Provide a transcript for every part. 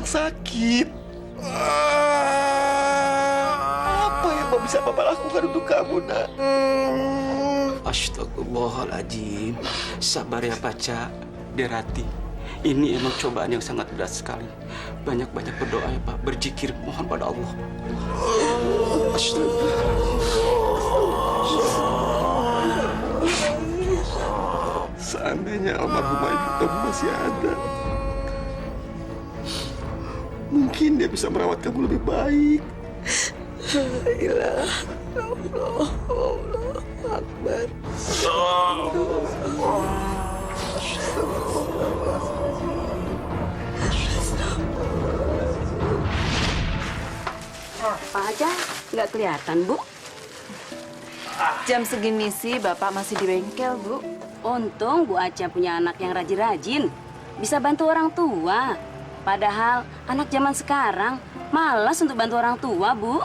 sedang sakit. Apa yang bisa Bapak lakukan untuk kamu, nak? Astagfirullahaladzim. Sabar ya Paca, Derati. Ini emang cobaan yang sangat berat sekali. Banyak-banyak berdoa ya Pak, berzikir, mohon pada Allah. Seandainya almarhumah ibu kamu masih ada, mungkin dia bisa merawat kamu lebih baik. La Allah, Allah Akbar. Pak Aja, nggak kelihatan, Bu. Jam segini sih Bapak masih di bengkel, Bu. Untung Bu Aja punya anak yang rajin-rajin. Bisa bantu orang tua. Padahal anak zaman sekarang malas untuk bantu orang tua, Bu.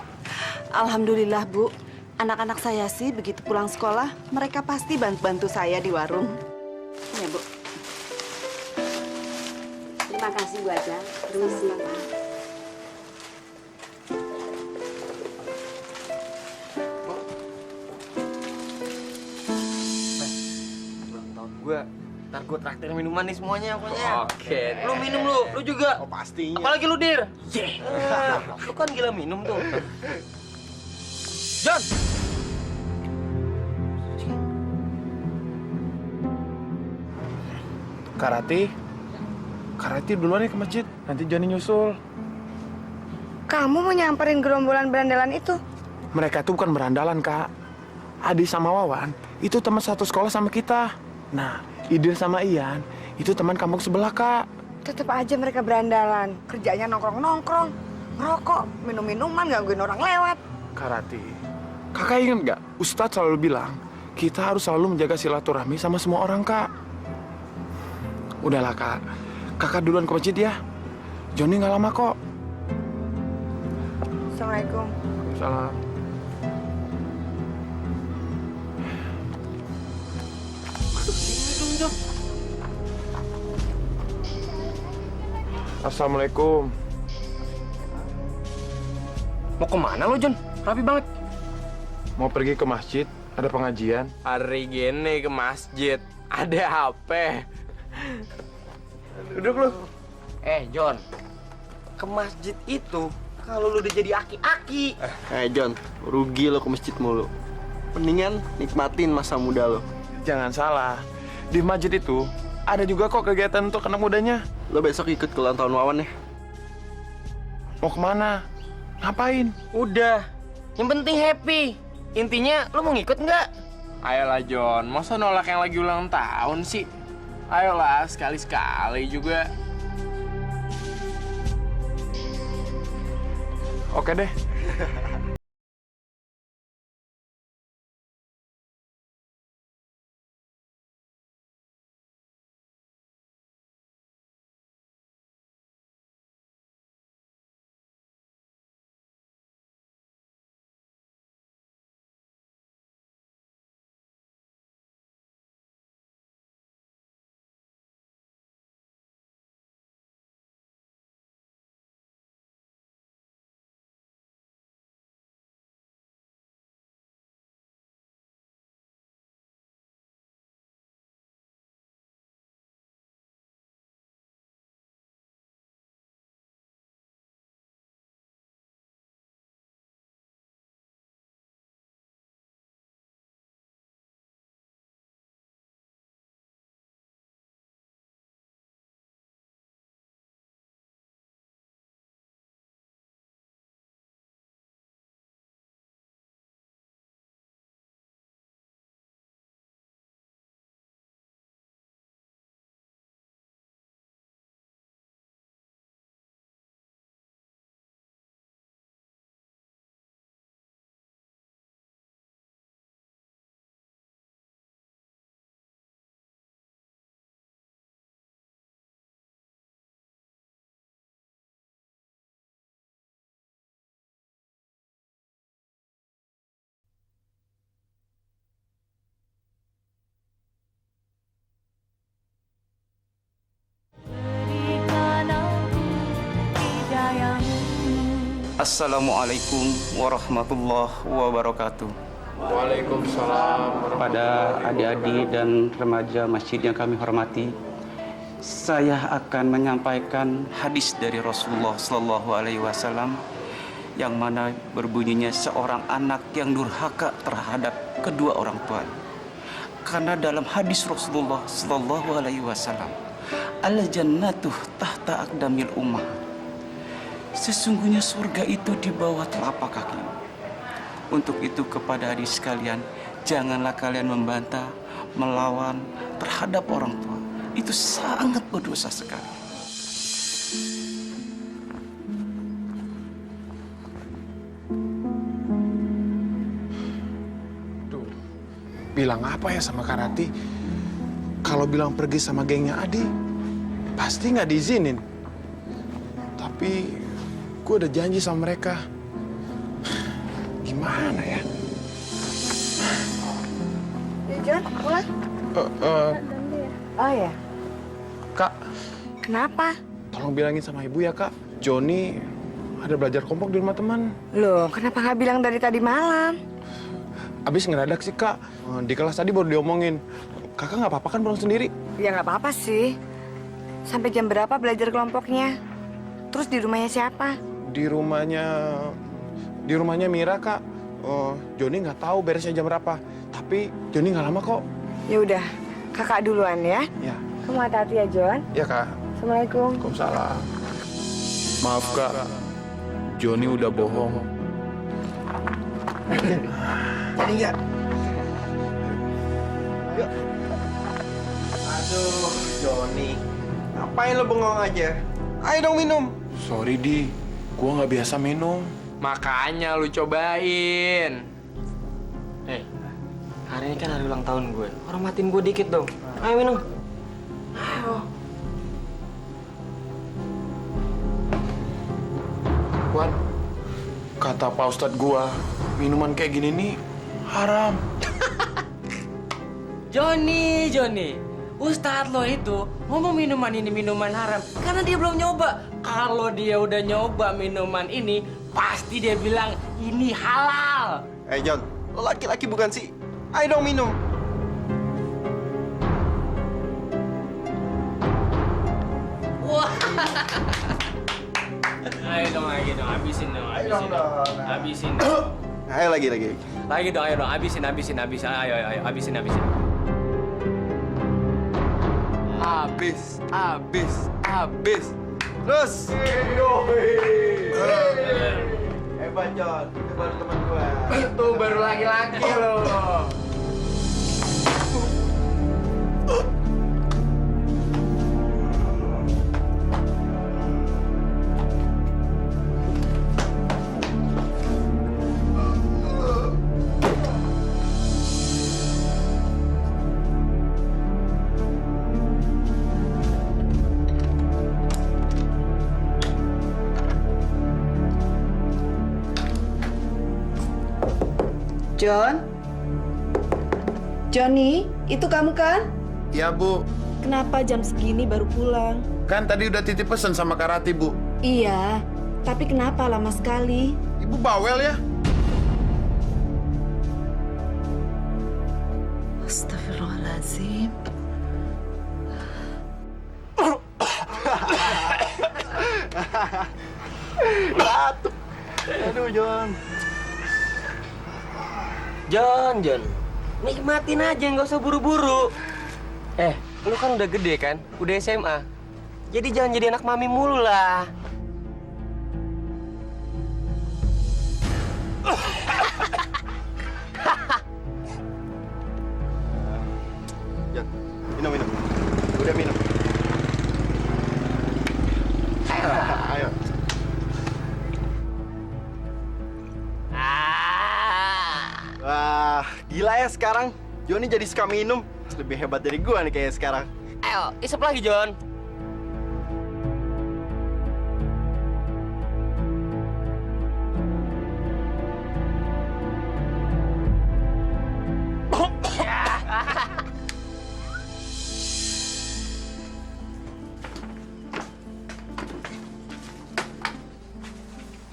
Alhamdulillah, Bu. Anak-anak saya sih begitu pulang sekolah, mereka pasti bantu saya di warung. Ya, Bu. Terima kasih, Bu Aja. Permisi. Gue, ntar gue traktir minuman nih semuanya pokoknya. Oke. Lu minum lu juga. Oh, pastinya. Apalagi lu, Dir. Lu kan gila minum tuh. John! Karati duluan ya ke masjid, nanti Johnny nyusul. Kamu mau nyamperin gerombolan berandalan itu? Mereka itu bukan berandalan, Kak. Adi sama Wawan, itu teman satu sekolah sama kita. Nah, Idil sama Ian, itu teman kampung sebelah, Kak. Tetep aja mereka berandalan. Kerjanya nongkrong-nongkrong, ngerokok, minum-minuman, gangguin orang lewat. Karati, Kakak ingat nggak? Ustadz selalu bilang, kita harus selalu menjaga silaturahmi sama semua orang, Kak. Udahlah, Kak. Kakak duluan ke masjid ya. Johnny nggak lama kok. Assalamualaikum. Salam. Assalamualaikum. Mau kemana lo, John? Rapi banget. Mau pergi ke masjid, ada pengajian. Hari gini ke masjid. Ada apa? Duduk lu. John. Ke masjid itu kalau lu udah jadi aki-aki. John, rugi lo ke masjid mulu. Mendingan nikmatin masa muda lo. Jangan salah, di masjid itu ada juga kok kegiatan untuk anak mudanya. Lo besok ikut ke ulang tahun Wawan ya? Mau kemana? Ngapain? Udah. Yang penting happy. Intinya lu mau ngikut nggak? Ayolah John, masa nolak yang lagi ulang tahun sih? Ayolah, sekali-sekali juga. Oke deh. Assalamualaikum warahmatullahi wabarakatuh. Waalaikumsalam. Pada adik-adik dan remaja masjid yang kami hormati, saya akan menyampaikan hadis dari Rasulullah Sallallahu Alaihi Wasallam yang mana berbunyinya seorang anak yang durhaka terhadap kedua orang tua. Karena dalam hadis Rasulullah Sallallahu Alaihi Wasallam, al-jannatuh tahta aqdamil ummah. Sesungguhnya surga itu di bawah telapak kaki. Untuk itu kepada adik sekalian, janganlah kalian membantah, melawan terhadap orang tua. Itu sangat berdosa sekali. Duh, bilang apa ya sama Kak Rati? Kalau bilang pergi sama gengnya Adi, pasti nggak diizinin. Tapi gue udah janji sama mereka. Gimana ya? John, pulang? Oh ya, Kak, kenapa? tolong bilangin sama ibu ya, Kak. Joni ada belajar kelompok di rumah teman. Loh, kenapa nggak bilang dari tadi malam? Abis ngedadak sih, Kak. Di kelas tadi baru diomongin. Kakak nggak apa-apa kan pulang sendiri? Ya nggak apa-apa sih. Sampai jam berapa belajar kelompoknya? Terus di rumahnya siapa? Di rumahnya Mira, Kak. Joni nggak tahu beresnya jam berapa. Tapi Joni nggak lama kok. Ya udah, kakak duluan ya. Ya, Kamu hati-hati ya, John. ya Kak. Assalamualaikum. Waalaikumsalam. Maaf, Kak. Joni udah bohong. Jadi nggak? Yuk. Aduh, Joni. Ngapain lo bengong aja? Ayo dong minum. Sorry, Di. Gua nggak biasa minum. Makanya lu cobain. Hari ini kan hari ulang tahun gue. Hormatin gue dikit dong. Ayo minum. Wan, kata Pak Ustadz gua, minuman kayak gini nih haram. Joni. Ustadz lo itu ngomong minuman ini minuman haram karena dia belum nyoba. Kalau dia udah nyoba minuman ini, pasti dia bilang ini halal. John, lo laki-laki bukan sih? Ayo dong minum. Ayo dong, habisin dong, habisin. Ayo lagi. Lagi dong, ayo dong, habisin. Ayo, habisin. Habis. Terus. Hebat, John. Hebat teman gua. Itu baru laki-laki lo. John? Johnny, itu kamu kan? Iya, Bu. Kenapa jam segini baru pulang? Kan tadi udah titip pesan sama Kak Rati, Bu. Iya, tapi kenapa lama sekali? Ibu bawel ya? Astagfirullahaladzim. Batuk. Aduh, John. John. Nikmatin aja, nggak usah buru-buru. Lu kan udah gede kan? Udah SMA. Jadi jangan jadi anak mami mulu lah. John, minum. Udah minum. Ayo. Wah, gila ya sekarang. Joni jadi suka minum. Lebih hebat dari gua nih kayaknya sekarang. Ayo, isep lagi, John.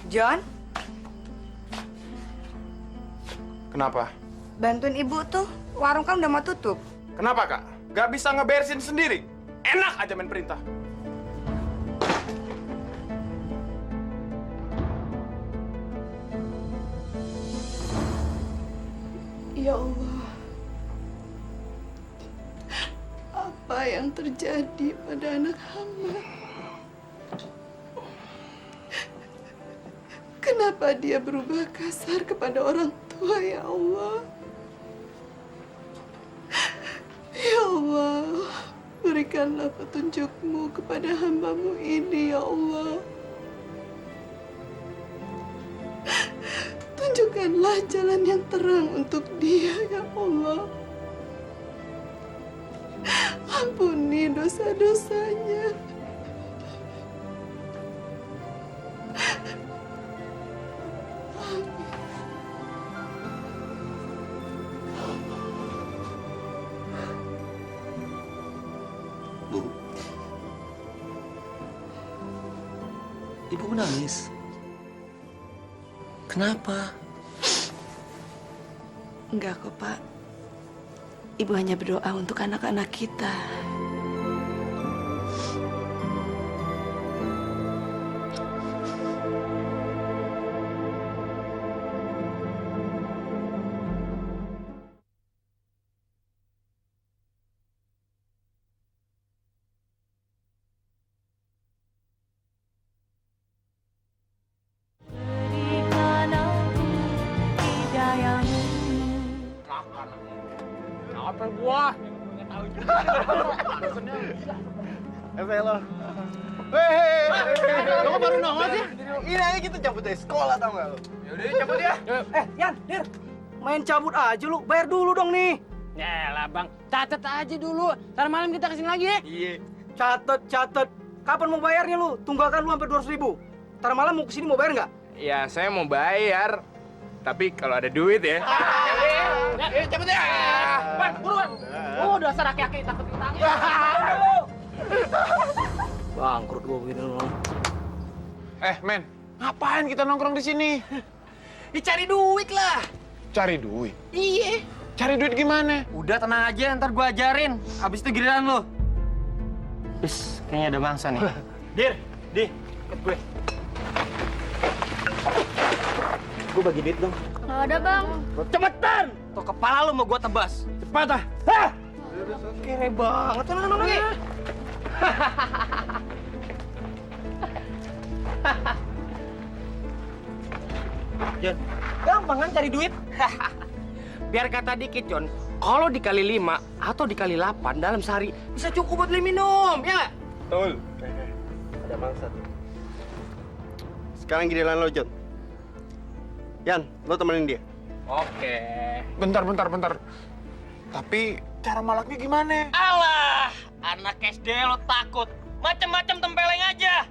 John, Kenapa? Bantuin ibu tuh, warung kan udah mau tutup. Kenapa, Kak? Gak bisa ngeberesin sendiri? Enak aja main perintah. Ya Allah, apa yang terjadi pada anak hamba? Kenapa dia berubah kasar kepada orang tua, ya Allah? Ya Allah, berikanlah petunjuk-Mu kepada hamba-Mu ini, ya Allah. Tunjukkanlah jalan yang terang untuk dia, ya Allah. Ampuni dosa-dosanya. Bu. Ibu menangis. Kenapa? Enggak kok, Pak. Ibu hanya berdoa untuk anak-anak kita. Apa gua? Lo. Hei, lo kok baru nongol sih? Ini aja kita cabut dari sekolah, tau gak lo? Yaudah, cabut ya. Yan, Dir. Main cabut aja lu. Bayar dulu dong nih. Yalah bang, catet aja dulu. Ntar malam kita kesini lagi ya. Iya. Catet. Kapan mau bayarnya lu? Tunggakan lu sampai 200.000. Ntar malam mau kesini mau bayar nggak? Ya, saya mau bayar. Tapi kalau ada duit ya. Ayo cabut ya. Wan, buruan. Oh, dasar aki-aki takut utangnya. Bangkrut gua begini lu. Men, ngapain kita nongkrong di sini? Dicari duit lah. Cari duit. Iya. Cari duit gimana? Udah tenang aja, ntar gua ajarin. Abis itu giliran lu. Bis, kayaknya ada mangsa nih. Dir, ikut gue. Gue bagi duit dong. Nggak ada, Bang. Cepetan! Tuh kepala lu mau gua tebas. Cepat ah. Hah! Kere banget tuh anak lagi. Jon, gampang kan cari duit? Biar kata dikit, Jon. Kalau dikali 5 atau dikali 8 dalam sehari bisa cukup buat beli minum, ya nggak? Betul. Ada mangsa tuh. Sekarang giliran lo, Jon. Yan, lo temenin dia. Oke. Bentar. Tapi cara malaknya gimana? Alah, anak SD lo takut. Macem-macem tempeleng aja.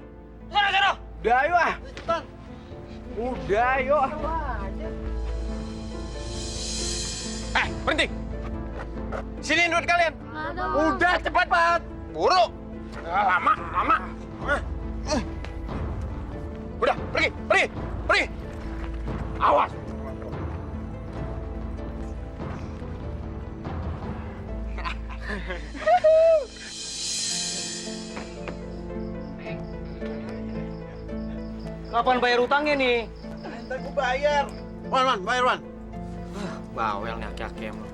Sana. Udah ayo ah. Udah ayo. Berhenti! Sini duit kalian! Nggak ada, Bang. Udah, cepat! Buru! Lama! Udah, pergi! Awas! Kapan bayar utangnya nih? Ntar gue bayar. Wan, bayar, Wan. Bawel nih aki-aki emang.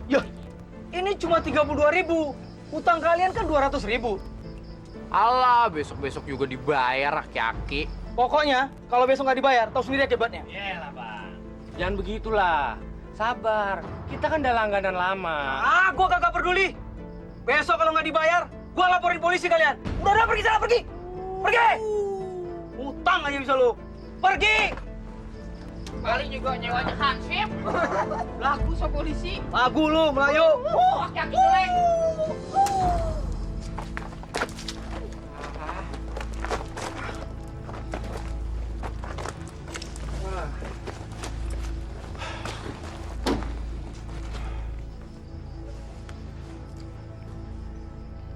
Yah, ini cuma 32.000. Utang kalian kan 200.000. Alah, besok-besok juga dibayar aki-aki. Pokoknya, kalau besok nggak dibayar, tahu sendiri akibatnya. Yelah, Bang. Jangan begitulah. Sabar. Kita kan udah langganan lama. Gua kagak peduli. Besok kalau nggak dibayar, gua laporin polisi kalian. Udah, pergi sana, pergi! Pergi! Utang aja bisa lu. Pergi! Paling juga nyewanya hansip. Lagu sama polisi. Lagu lu, Melayu. Aki-aki jelek.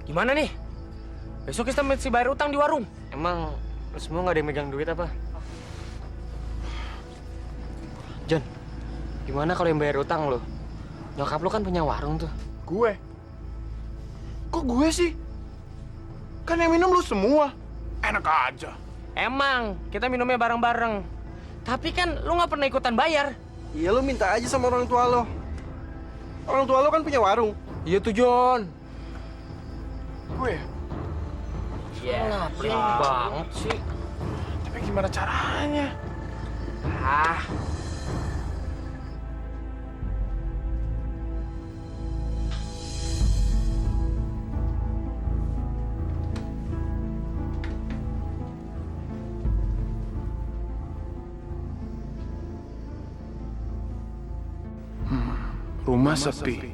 Gimana nih? Besok kita mesti bayar utang di warung. Emang Lu semua nggak ada yang megang duit apa? John, gimana kalau yang bayar utang lo? Nyokap lo kan punya warung tuh. Gue? Kok gue sih? Kan yang minum lu semua. Enak aja. Emang, kita minumnya bareng-bareng. Tapi kan lu nggak pernah ikutan bayar. Iya, lu minta aja sama orang tua lo. Orang tua lo kan punya warung. Iya tuh, John. Gue? Iya, pelit banget sih. Tapi gimana caranya? Ah, Rumah sepi.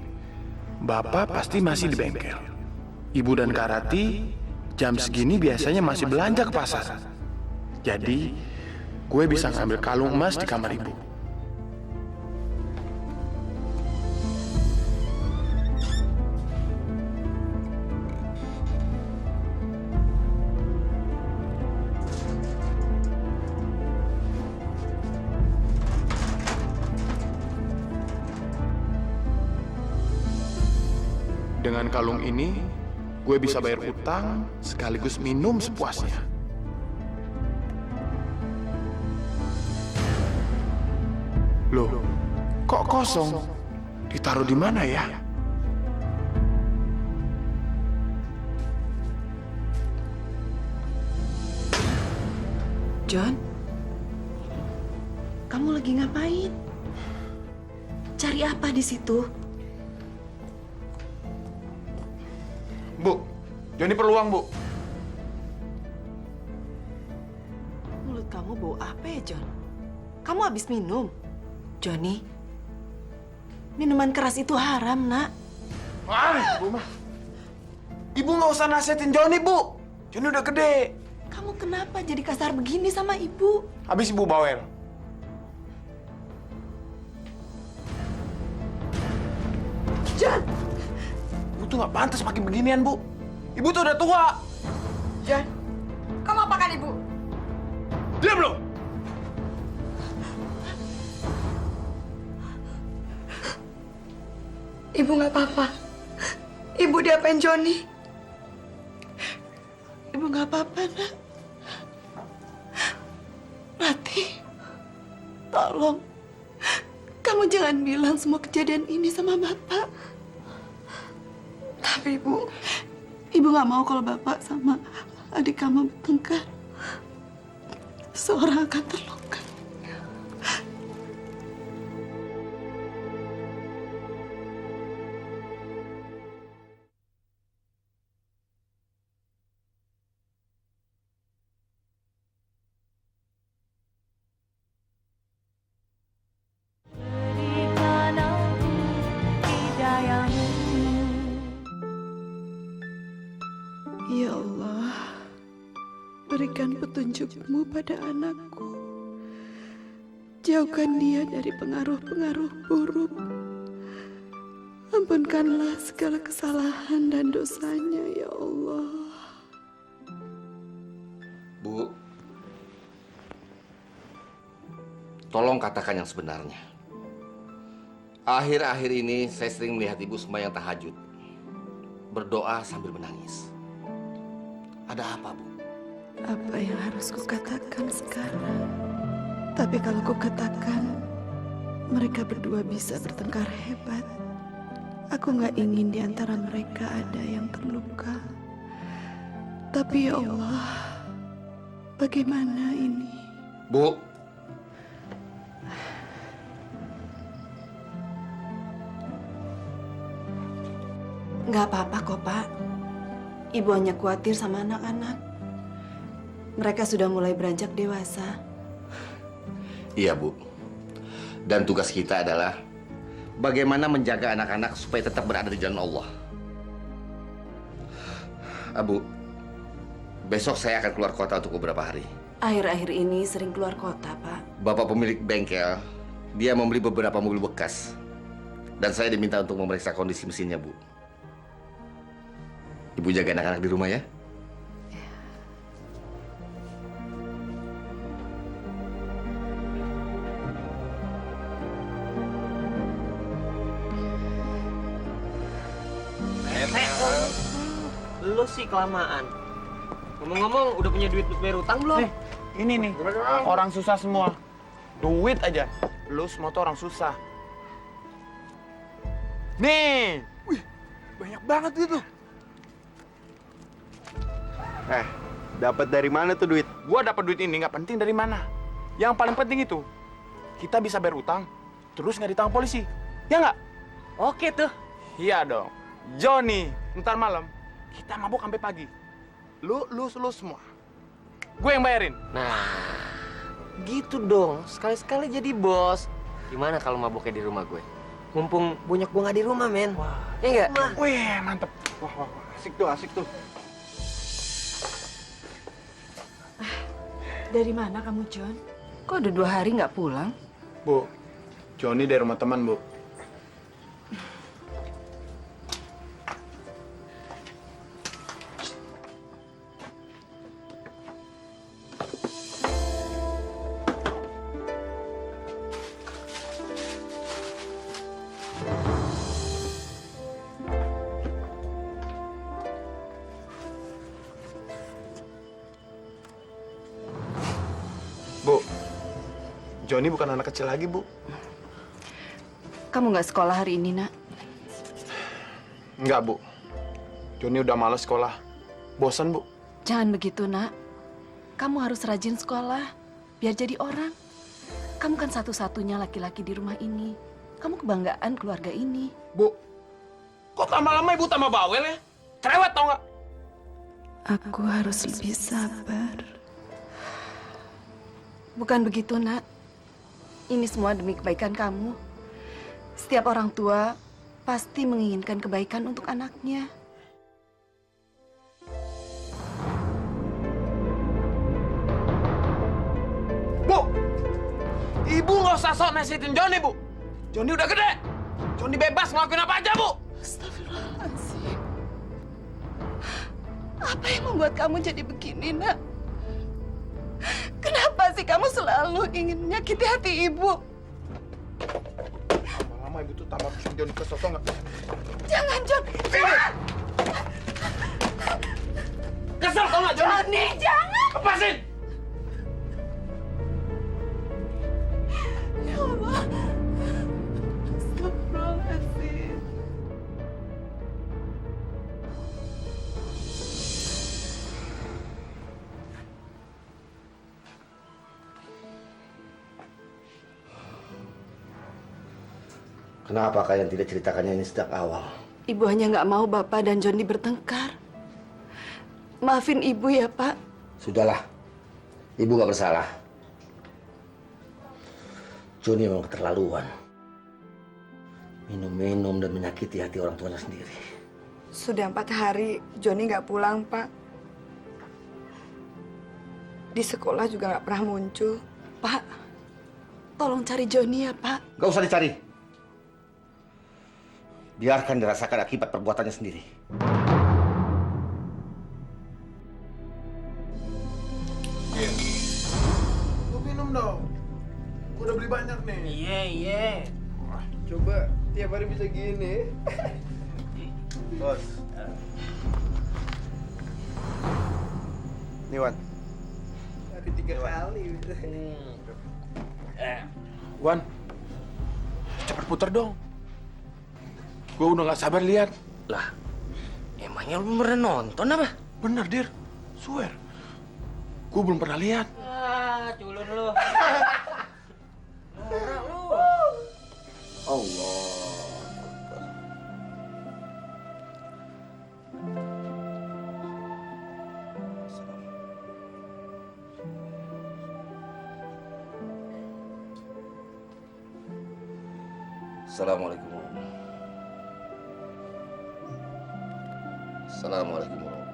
Bapak pasti masih di bengkel. Ibu dan Kak Rati jam segini biasanya masih belanja ke pasar. Jadi, gue bisa ngambil kalung emas di kamar ibu. Dengan kalung ini, gue bisa bayar utang sekaligus minum sepuasnya. Loh, kok kosong? Ditaruh di mana ya? John, kamu lagi ngapain? Cari apa di situ? Bu, Johnny perlu uang, Bu. Mulut kamu bau apa ya, John? Kamu habis minum? Johnny, minuman keras itu haram, nak. Bu mah. Ibu nggak usah nasihatin Johnny, Bu. Johnny udah gede. Kamu kenapa jadi kasar begini sama ibu? Habis ibu bawel. John! Ibu tuh nggak pantas pakai beginian, Bu. Ibu tuh udah tua. John, kamu apakan ibu? Diam lo. Ibu nggak apa-apa. Ibu diapain Johnny? Ibu nggak apa-apa, nak. Rati, tolong. Kamu jangan bilang semua kejadian ini sama Bapak. Tapi ibu, Ibu nggak mau kalau Bapak sama adik kamu bertengkar. Seorang akan terluka. Ya Allah, berikan petunjuk-Mu pada anakku. Jauhkan dia dari pengaruh-pengaruh buruk. Ampunkanlah segala kesalahan dan dosanya, ya Allah. Bu, tolong katakan yang sebenarnya. Akhir-akhir ini saya sering melihat ibu sembahyang tahajud, berdoa sambil menangis. Ada apa, Bu? Apa yang harus kukatakan sekarang? Tapi kalau kukatakan, mereka berdua bisa bertengkar hebat. Aku nggak ingin di antara mereka ada yang terluka. Tapi ya Allah, bagaimana ini? Bu, Nggak apa-apa kok, Pak. Ibu hanya khawatir sama anak-anak. Mereka sudah mulai beranjak dewasa. iya, Bu. Dan tugas kita adalah bagaimana menjaga anak-anak supaya tetap berada di jalan Allah. Bu, besok saya akan keluar kota untuk beberapa hari. Akhir-akhir ini sering keluar kota, Pak. Bapak pemilik bengkel, dia membeli beberapa mobil bekas. Dan saya diminta untuk memeriksa kondisi mesinnya, Bu. Ibu jaga anak-anak di rumah ya. lo sih kelamaan. Ngomong-ngomong, udah punya duit bayar utang belum? Ini nih, orang susah semua. Duit aja. Lu semua tuh orang susah. Nih. Wih, banyak banget itu. Dapat dari mana tuh duit? Gua dapat duit ini nggak penting dari mana. Yang paling penting itu, kita bisa bayar utang, terus nggak ditangkap polisi. Ya nggak? Oke tuh. Iya dong. Johnny, ntar malam kita mabuk sampai pagi. Lu semua. Gue yang bayarin. Nah, gitu dong. Sekali-sekali jadi bos. Gimana kalau mabuknya di rumah gue? Mumpung bonyok gue nggak di rumah, men. Iya nggak? Wih, mantep. Wah, asik tuh. Dari mana kamu, John? Kok udah 2 hari nggak pulang? Bu, Johnny dari rumah teman, Bu. Bu, Johnny bukan anak kecil lagi, Bu. Kamu nggak sekolah hari ini, Nak? Enggak, Bu. Johnny udah malas sekolah. Bosan, Bu. Jangan begitu, Nak. Kamu harus rajin sekolah, biar jadi orang. Kamu kan satu-satunya laki-laki di rumah ini. Kamu kebanggaan keluarga ini. Bu, kok lama-lama Ibu tambah bawel ya? Cerewet tau nggak? Aku harus lebih sabar. Bukan begitu, Nak. Ini semua demi kebaikan kamu. Setiap orang tua pasti menginginkan kebaikan untuk anaknya. Bu, Ibu nggak usah sok nasihatin Johnny, Bu. Johnny udah gede. Johnny bebas ngelakuin apa aja, Bu. Astagfirullahaladzim. Apa yang membuat kamu jadi begini, Nak? Kenapa sih kamu selalu ingin menyakiti hati ibu? Lama-lama Ibu tuh tambah bikin Johnny kesel, tau nggak? Jangan, John. Jangan. Kesel tau nggak, Johnny? Johnny, jangan. Lepasin! Ya Allah. Astagfirullahaladzim. Kenapa kalian tidak ceritakannya ini sejak awal? Ibu hanya nggak mau Bapak dan Johnny bertengkar. Maafin Ibu ya, Pak. Sudahlah, Ibu nggak bersalah. Johnny memang keterlaluan. Minum-minum dan menyakiti hati orang tuanya sendiri. Sudah 4 hari Johnny nggak pulang, Pak. Di sekolah juga nggak pernah muncul. Pak, tolong cari Johnny ya, Pak. Gak usah dicari. Biarkan dirasakan akibat perbuatannya sendiri. Lu minum dong. Gua udah beli banyak nih. Iya. Coba tiap hari bisa gini. Bos. Nih, Wan. Hari 3 kali. Wan, cepet puter dong. Gua udah nggak sabar lihat. Lah, emangnya lu pernah nonton apa? Bener, Dir. Swear. Gua belum pernah lihat. Ah, culun lu. Allah. Assalamualaikum. Assalamualaikum warahmatullahi.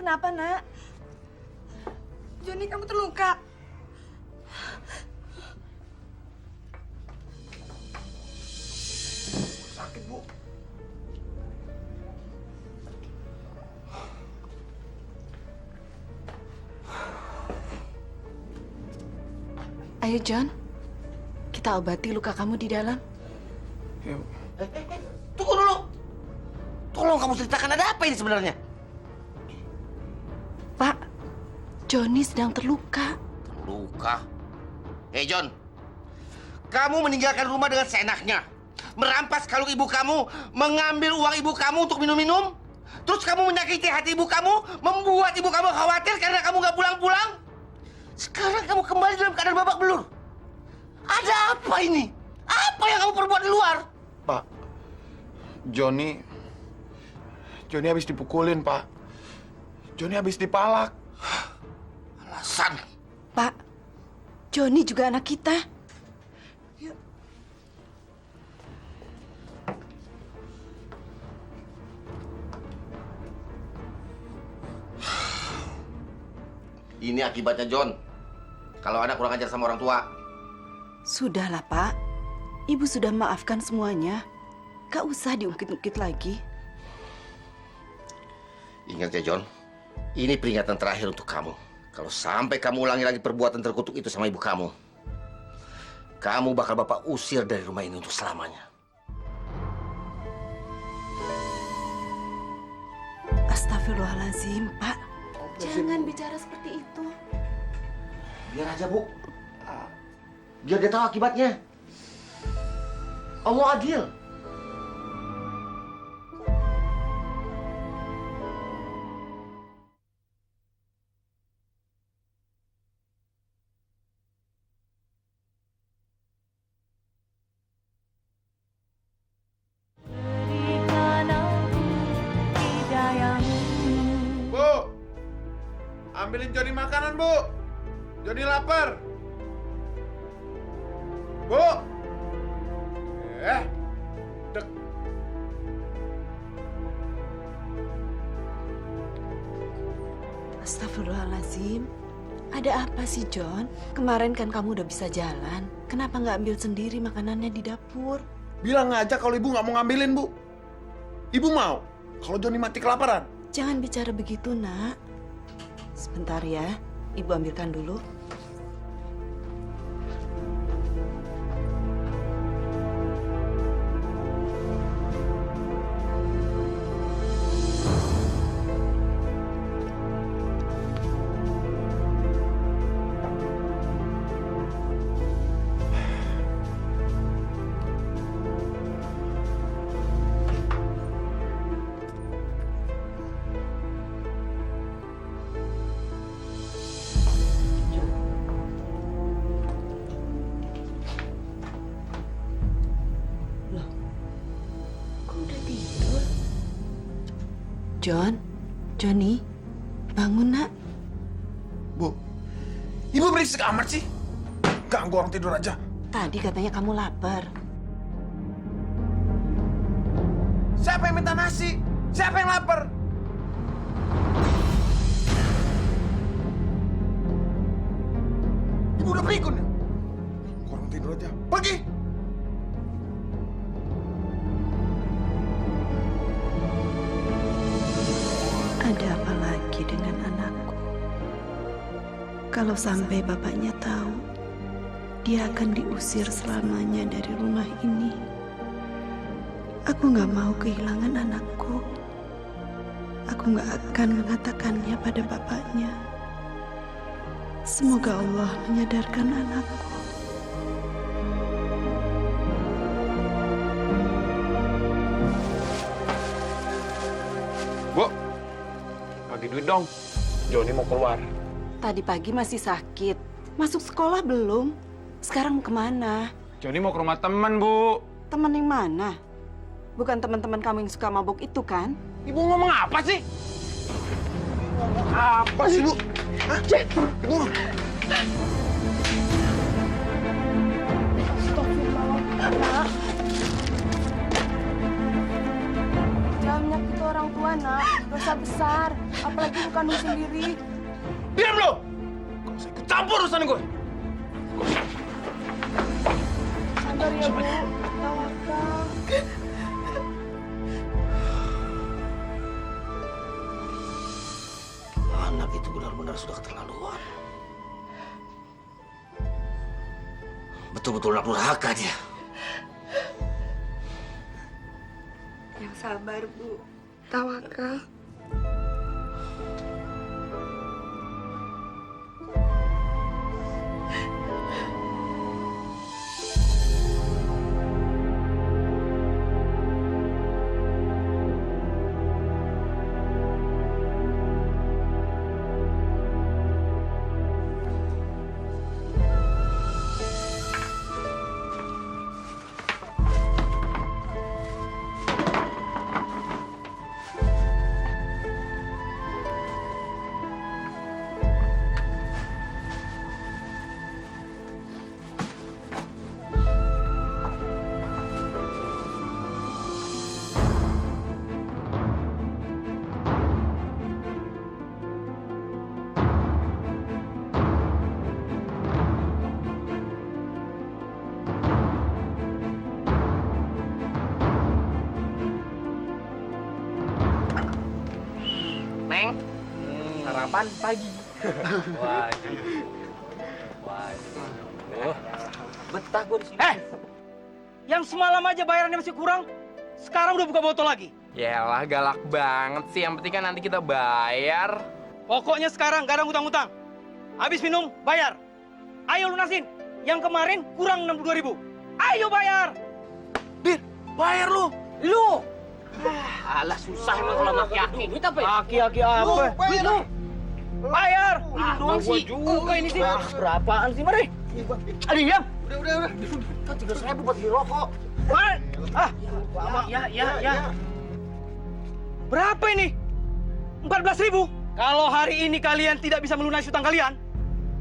kenapa, Nak? Joni, kamu terluka. Sakit, Bu. Ayo, John. Kita obati luka kamu di dalam. Ya, Bu. Tunggu dulu. Tolong kamu ceritakan ada apa ini sebenarnya? Pak, Joni sedang terluka. Luka. John. Kamu meninggalkan rumah dengan seenaknya. Merampas kalung ibu kamu, mengambil uang ibu kamu untuk minum-minum. Terus kamu menyakiti hati ibu kamu, membuat ibu kamu khawatir karena kamu nggak pulang-pulang. Sekarang kamu kembali dalam keadaan babak belur. Ada apa ini? Apa yang kamu perbuat di luar? Pak, Joni habis dipukulin, Pak. Joni habis dipalak. Alasan. Pak, Joni juga anak kita. Ini akibatnya, John. Kalau anak kurang ajar sama orang tua. Sudahlah, Pak. Ibu sudah maafkan semuanya. Gak usah diungkit-ungkit lagi. Ingat ya, John. Ini peringatan terakhir untuk kamu. Kalau sampai kamu ulangi lagi perbuatan terkutuk itu sama ibu kamu, kamu bakal Bapak usir dari rumah ini untuk selamanya. Astagfirullahaladzim, Pak. Jangan bicara seperti itu. Biar aja, Bu. Biar dia tahu akibatnya. Allah adil. Bu, ambilin Joni makanan, Bu. Joni lapar. Bu. Dek. Astagfirullahaladzim. Ada apa sih, John? Kemarin kan kamu udah bisa jalan. Kenapa nggak ambil sendiri makanannya di dapur? Bilang aja kalau ibu nggak mau ngambilin, Bu. Ibu mau kalau Joni mati kelaparan. Jangan bicara begitu, Nak. Sebentar ya, Ibu ambilkan dulu. John, Joni, bangun, Nak. Bu, ibu berisik amat sih. Ganggu orang tidur aja. Tadi katanya kamu lapar. Siapa yang minta nasi? Siapa yang lapar? Ibu udah pikun ya? Orang tidur aja. Pergi! Ada apa lagi dengan anakku? Kalau sampai bapaknya tahu, dia akan diusir selamanya dari rumah ini. Aku nggak mau kehilangan anakku. Aku nggak akan mengatakannya pada bapaknya. Semoga Allah menyadarkan anakku. Bu, bagi duit dong. Joni mau keluar. Tadi pagi masih sakit. Masuk sekolah belum? Sekarang mau kemana? Joni mau ke rumah teman, Bu. Teman yang mana? Bukan teman-teman kamu yang suka mabuk itu kan? Ibu ngomong apa sih? Apa sih, Bu? Hah? Ibu. Jangan menyakiti orang tua, Nak. Dosa besar. Apalagi bukan kandung sendiri. Diam lo! Gak usah ikut campur urusan gue. Sabar ya, Bu. Tawakal. Anak itu benar-benar sudah keterlaluan. Betul-betul anak durhaka dia. Yang sabar, Bu. Tawakal. Neng, sarapan pagi. Betah gue di sini. Yang semalam aja bayarannya masih kurang, sekarang udah buka botol lagi. Yalah, galak banget sih. Yang penting kan nanti kita bayar. Pokoknya sekarang gak ada ngutang-ngutang. Habis minum, bayar. Ayo lunasin. Yang kemarin kurang 62.000. Ayo bayar. Dir, bayar lu. Lu. Alah susah emang kalau sama aki-aki. Duit apa ya? Aki-aki apa? Duit lu. Bayar. Ini doang sih. Juga ini sih. Berapaan sih, mari? Aduh, diam. Udah. Kan 300.000 buat beli rokok. Ya. Berapa ini? 14.000. Kalau hari ini kalian tidak bisa melunasi utang kalian,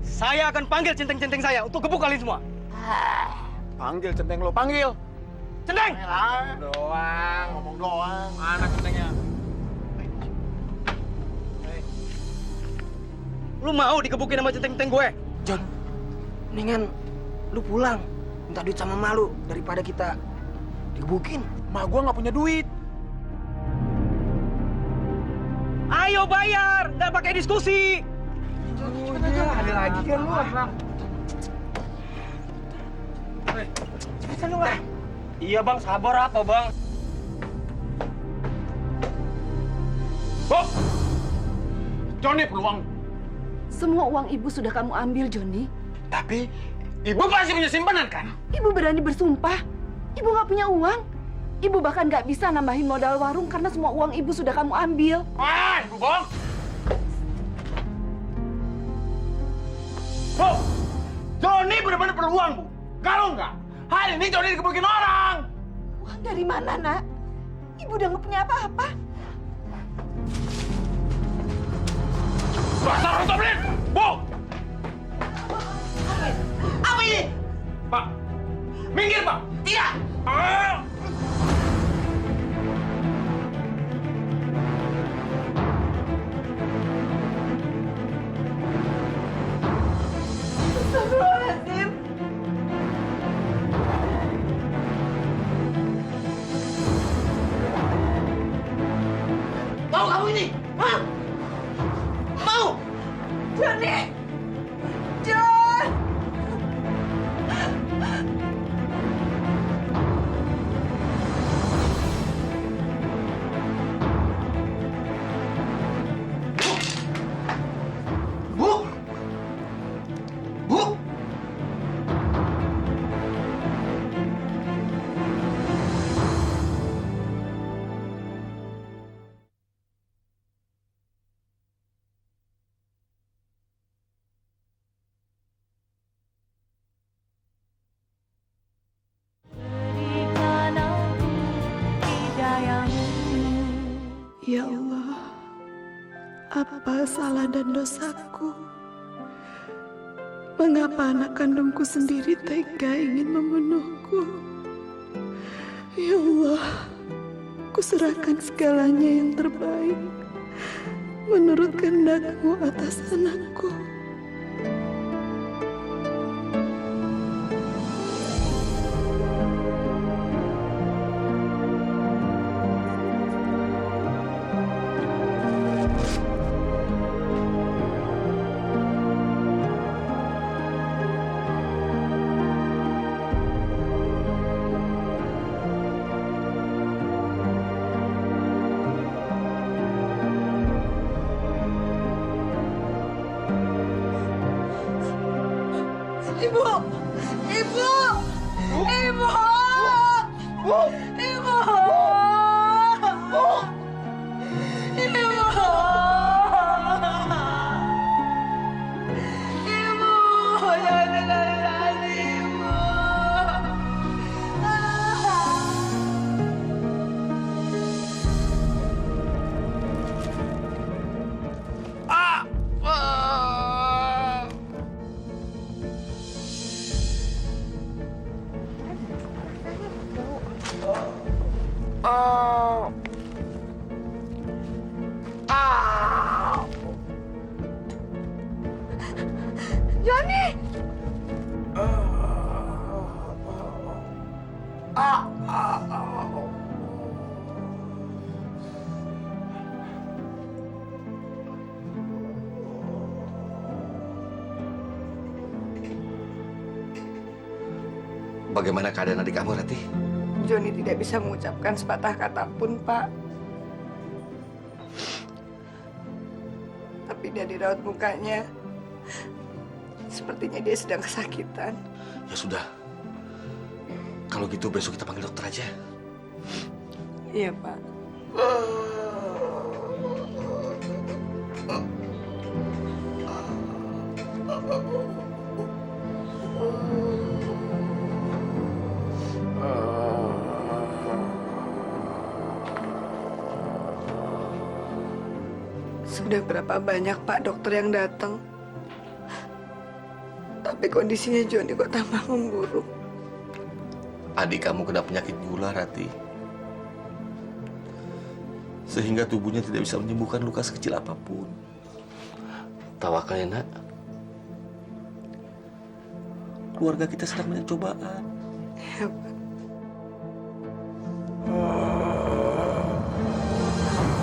saya akan panggil centeng-centeng saya untuk gebuk kalian semua. Panggil centeng lo, panggil. Centeng! Doang. Ngomong doang. Anak centengnya. Lu mau dikebukin sama centeng-centeng gue? John, mendingan lu pulang, minta duit sama malu daripada kita digebukin. Ma gua nggak punya duit. Ayo bayar, nggak pakai diskusi. Ada lagi kan lu? Cepetan lu, Bang. Iya bang, sabar apa bang? Oh! Johnny perlu uang. Semua uang ibu sudah kamu ambil, Johnny. Tapi ibu pasti punya simpanan kan? Ibu berani bersumpah. Ibu nggak punya uang. Ibu bahkan nggak bisa nambahin modal warung karena semua uang ibu sudah kamu ambil. Wah, ibu bohong. Bu, Johnny benar-benar perlu uang, Bu. Kalau enggak, hari ini Johnny dikebukin orang. Uang dari mana, Nak? Ibu udah nggak punya apa-apa. Dasar orang tablet! Bu! Apa ini? Pak! Minggir, Pak! Tidak! Astagfirullahaladzim. Mau kamu ini? Hah? Mau? Johnny! John! Bu? Bu? Ya Allah, apa salah dan dosaku? Mengapa anak kandungku sendiri tega ingin membunuhku? Ya Allah, kuserahkan segalanya yang terbaik. menurut kehendak-Mu atas anakku. Ibu! Ibu! Ibu! Ibu! Ibu! Jangan tinggalin Ani, Ibu! Joni! Bagaimana keadaan adik kamu, Rati? Joni tidak bisa mengucapkan sepatah kata pun, Pak. Tapi dari raut mukanya, sepertinya dia sedang kesakitan. Ya sudah. Kalau gitu besok kita panggil dokter aja. Iya, Pak. Sudah berapa banyak Pak dokter yang datang, tapi kondisinya Joni kok tambah memburuk. Adik kamu kena penyakit gula, Rati. Sehingga tubuhnya tidak bisa menyembuhkan luka sekecil apapun. Tawakal ya, Nak. Keluarga kita sedang banyak cobaan. Ya, Pak.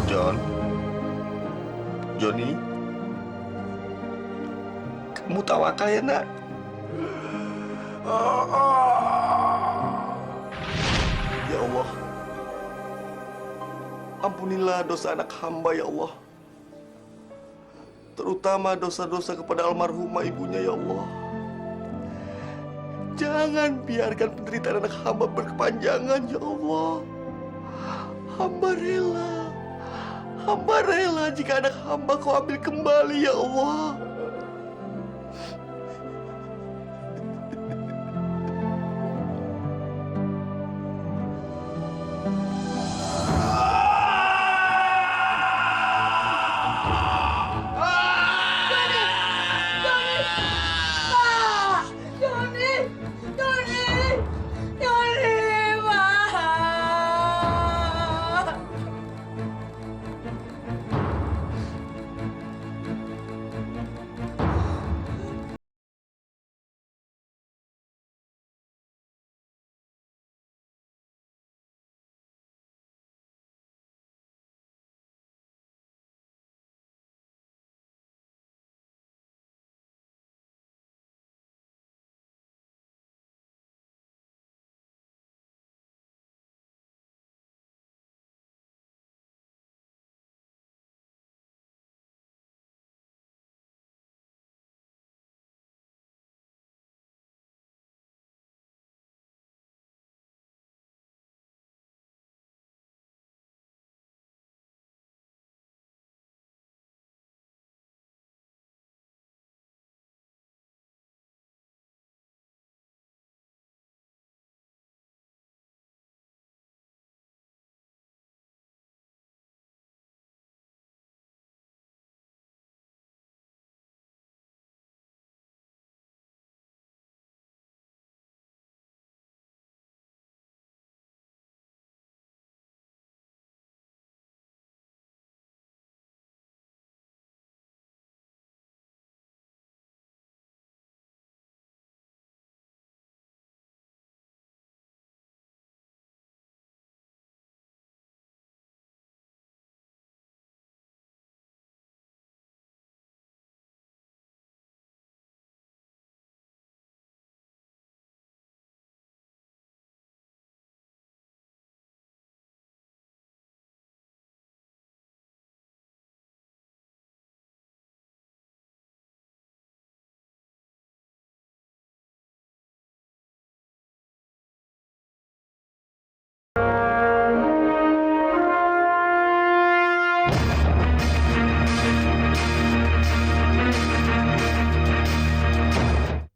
John. Joni. Kamu tawakal ya, Nak. Ya Allah. Ampunilah dosa anak hamba, ya Allah. Terutama dosa-dosa kepada almarhumah ibunya, ya Allah. Jangan biarkan penderitaan anak hamba berkepanjangan, ya Allah. Hamba rela jika anak hamba kau ambil kembali, ya Allah.